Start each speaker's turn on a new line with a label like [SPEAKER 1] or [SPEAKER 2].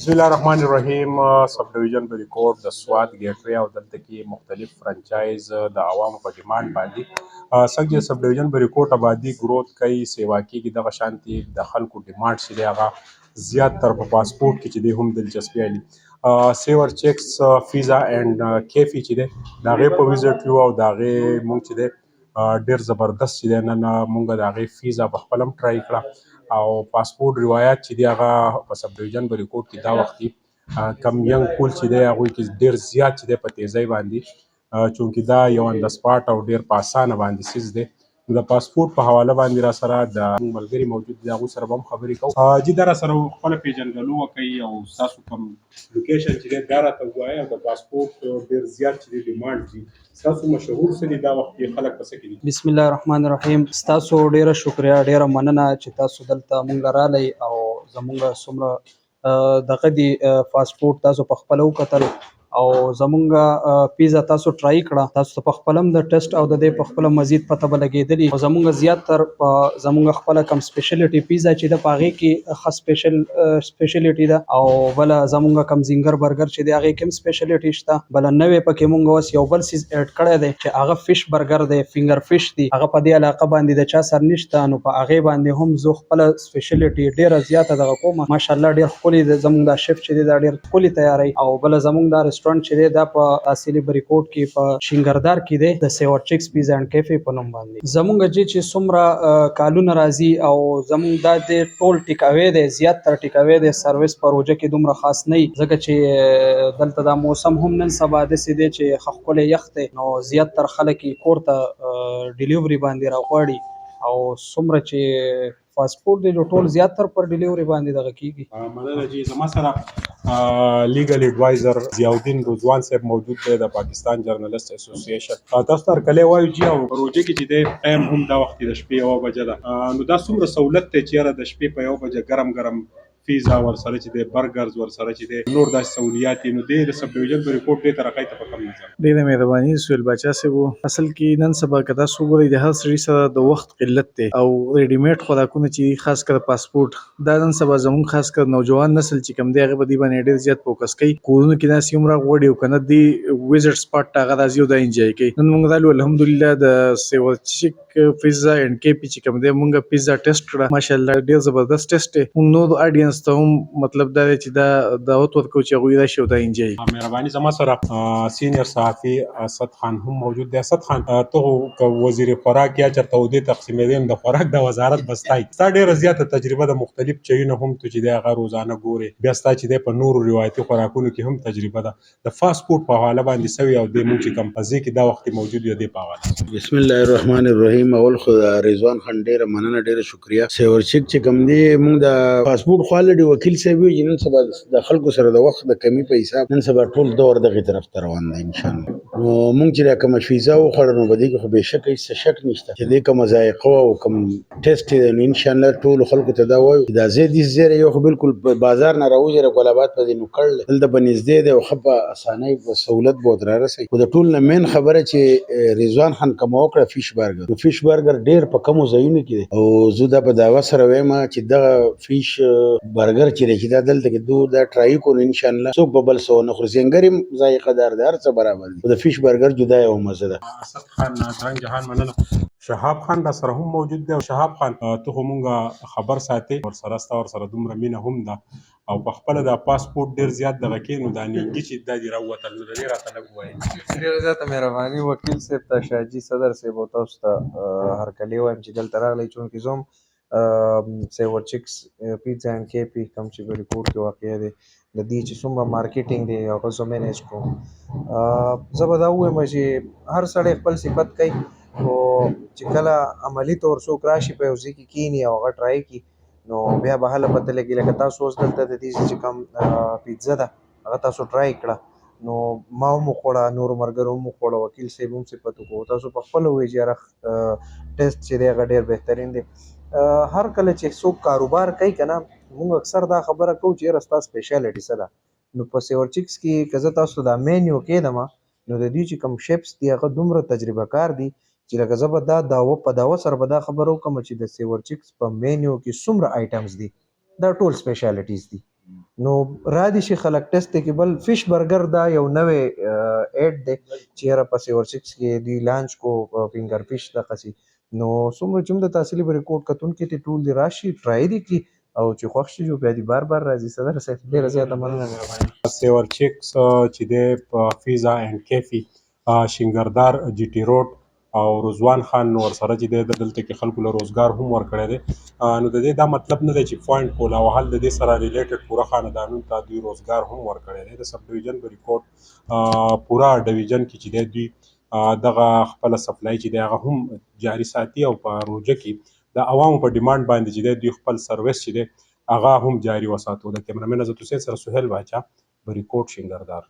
[SPEAKER 1] بسم الله الرحمن الرحیم. سب ډیویژن په ریکورډ د سواد ګیټری او دلته کې مختلف فرانچایز د عوامو په ډیماند باندې څنګه سب ډیویژن په ریکورډ آبادی گروث کوي سیوا کېږي دغه شانتي د خلکو ډیماند چې دی هغه زیات تر په پاسپورت کې چې دی هم دلچسپي لري. سیور چیکس فیزا اینڈ کیفی چې دی د هغې په ویزټ یو او د هغې مونږ چې دی ډېر زبردست چې دی نن مونږ د هغې فیزا په خپله هم ټرای کړه او پاسپورت روایت چې دی هغه په سب ډیویژن په ریکورډ کې دا وخت دی کم ینګ پول چې دی هغوی کې ډېر زیات چې دی په تیزۍ باندې چونکې دا یو آن د سپاټ او ډېر په اسانه باندې څیز دی. نو د پاسپورت په حواله باندې را سره د ملګري موجود دي هغوی سره به هم خبرې کوو. جي دا را سره خپله پیژندګلو وکوئ او ستاسو کوم لوکیشن چې دی دا راته ووایه او د پاسپورت ډېر زیات چې دی ډیمانډ دي ستاسو مشهور څه دي دا وخت کې خلک په څه کې دي؟
[SPEAKER 2] بسم الله الرحمن الرحیم. ستاسو ډیره شکریا، ډیره مننه چې تاسو دلته مونږ رالی او زمونږ څومره دغه دی پاسپورت تاسو په خپله وکتل او زمونږ پیزا تاسو ټرای کړه. تاسو ته په خپله هم د ټیسټ او د دې په خپله مزید پته به لګېدلي او زمونږ زیات تر زمونږ خپله کم سپیشلټي پیزا چې ده په هغې کې ښه سپیشلټي ده او بله زمونږ کم زینګر برګر چې دی هغې کې هم سپیشلټي شته. بله نوې پکې مونږ اوس یو بل څیز ایډ کړی دی چې هغه فش برګر دی، فینګر فش دی. هغه په دې علاقه باندې د چا سر نشته نو په هغې باندې هم زه خپله سپیشلټي ډېره زیاته دغه کوم. ماشاءالله ډېر ښکلي دی زمونږ دا شف چې دی دا ډېر ښکلي تیاروي او بله زمونږ دا رسټورانټ چې دی دا په اصلي بریکوټ کې په شینګردار کې دی د سیور چیکس پیزا اینډ کیفې په نوم باندې. زمونږ چې څومره کالونه راځي او زمونږ دا د ټول ټیکاوی دی، زیات تر ټیکاوی دی. سروس په روژه کې دومره خاص نه وي ځکه چې دلته دا موسم هم نن سبا داسې دی چې ښه ښکلی یخ دی نو زیات تر خلک یې کور ته ډیلیوري باندې راغواړي او څومره چې پاسپورت دی ټول زیات تر پر ډیلیوري باندې دغه کېږي.
[SPEAKER 1] مننه جي. زما سره لیګل ایډوایزر ضیاءالدین رضوان صاحب موجود دی د پاکستان جرنلست اسوسییشن. تاسو ته هرکلی وایو جي او روژه کې چې دی ټایم هم دا وخت د شپې 1 بجه ده نو دا څومره سهولت دی چې یاره د شپې په 1 بجه ګرم ګرم فیزا ورسره چې دی برګرز ورسره چې دی نور داسې سهولیات نو دی د سب ډیویژن په ریپورټ دې ترقی ته په کوم نظر؟
[SPEAKER 3] ډېره مهرباني سهیل باچا صاحب. اصل کې نن سبا که تاسو وګورئ د هر سړي سره د وخت قلت دی او ریډیمیډ خوراکونه چې خاص کر پاسپورت دا نن سبا زموږ خاص کر نوجوان نسل چې کوم دی هغه په دې باندې ډېر زیات فوکس کوي. کورونو کې داسې هم راغواړي او که نه دی ویزټ سپاټ ته هغه راځي او دا انجوای کوي. نن موږ رالو الحمدلله د سیور چیک پیزا اینډ کیفې چې کوم دی موږ پیزا ټیسټ کړه ماشاءالله ډېر زبردست ټیسټ دی. موږ نور اډینس ته هم مطلب دا دی چې دا دعوت ورکوو چې هغوی راشي او دا انجوای کړي.
[SPEAKER 1] مهرباني. زما سره سینیر صحافي اسد خان هم موجود دی. اسد خان ته که وزیر خوراک یا چېرته ودې تقسیمېدې د خوراک د وزارت به ستا ستا ډېره زیاته تجربه د مختلف چایونه هم ته چې دی هغه روزانه ګورې بیا ستا چې دی په نورو روایتي خوراکونو کې هم تجربه ده د فاسټ فوډ په حواله باندې سوي او دې مونږ چې کوم په ځای کې دا وخت موجود یو دی په حواله.
[SPEAKER 4] بسم الله الرحمن الرحیم. اول خو رضوان خان ډېره مننه، ډېره شکریه. سیور چیک چې کوم دی موږ د پاسپورت خواله وکیل صاحب وي چې نن سبا د خلکو سره د وخت د کمی په حساب نن سبا ټول دور دغې طرف ته روان دی انشاءالله. نو موږ چې دا کومه فیزا وخوړه نو په دې کې خو بېشکه هېڅ شک نشته چې دې کومه ذایقه او کوم ټیسټ دی نو انشاءالله ټولو خلکو ته دا وایو چې دا ځای داسې ځای دی یو خو بلکل بازار نه راوځي رګول آباد په دې نوکړ دی دلته به نږدې دی او ښه په اسانۍ په سهولت به ورته رارسوي. خو د ټول نه مین خبره چې رضوان خان کومه وکړه فش برګر نو فش برګر ډېر په کمو ځایونو کې دی او زه دا په دعوه سره وایم چې دغه فش برګر چې دی چې دا دلته کې دو دا ټرای کړو انشاءالله څوک به بل څه ونه خوري. زنګر هم ذایقه دار دی، هر څه برابر دي. د فش برګر جدا یو مزه ده.
[SPEAKER 1] اسد خان درنګ جهان مننه. شهاب خان را سره هم موجود دی او شهاب خان ته خو مونږ خبر ساتي ورسره ستا ورسره دومره مینه هم ده او په خپله دا پاسپورت ډېر زیات دغه کې نو دا نیږي چې دا دې راووتل نو د دې راته لږ ووایي.
[SPEAKER 5] ډېره زیاته مهرباني وکیل صاحب ته، شاهجي صدر صاحب او تاسو ته هرکلی وایم چې دلته راغلی چونکې زه هم سیور چیکس پیزا اینډ کیفې کوم چې په ریپورټ کې واقع دی د دې چې څومره مارکیټینګ دی هغه زه مینیج کوم. زه به دا ووایم چې هر سړی خپل صفت کوي خو چې کله عملي طور څوک راشي په یو ځای کې کښېني او هغه ټرای کړي نو بیا به هله پته لګي. لکه تاسو اوس دلته د دې چې کوم پیزا ده هغه تاسو ټرای کړه نو ما هم وخوړه، نورو ملګرو هم وخوړه، وکیل صاحب هم صفت وکړو، تاسو په خپله ووایئ چې یاره ټیسټ چې دی هغه ډېر بهترین دی. هر کله چې څوک کاروبار کوي که نه موږ اکثر دا خبره کوو چې یاره ستا سپیشالټي څه ده نو په سیور چیکس کې که زه تاسو دا مینیو کېدم نو د دې چې کوم شیفس دي هغه دومره تجربه کار دي چې لکه زه به دا دعوه په دعوه سره به دا خبره وکړم چې د سیور چیکس په مینیو کې څومره آیټمز دي دا ټول سپیشالټیز دي. نو را دي شي خلک ټیسټ دی کې بل فش برګر دا یو نوې ایډ دی چې یاره په سیور 6 کې دی لانچ کو فینګر فش دغسې نو څومره چې هم د تحصیلي ریکورډ کتونکي دي ټول دې راشي ټرای دې کړي او چې خوښ شي بیا دې بار بار راځي صدر صاحب ډېره زیاته مننه مهرباني
[SPEAKER 1] سیور چکس چې دی په فیزا اینډ کیفي شینګردار جی ټي روډ او رضوان خان ورسره چې دی دلته کې خلکو له روزګار هم ورکړی دی نو د دې دا مطلب نه دی چې پوینټ کولا وهل د دې سره ریلیټډ پوره خاندانونو ته دوی روزګار هم ورکړی دی د سب ډویژن په ریکورډ پوره ډویژن کې چې دی دوی دغه خپله سپلای چې دی هغه هم جاري ساتي او په روژه کې د عوامو په ډیمانډ باندې چې دی دوی خپل سروس چې دی هغه هم جاري وساتو. د کیمرامین عزت حسین سره سهیل باچا په ریکورډ شینګردار.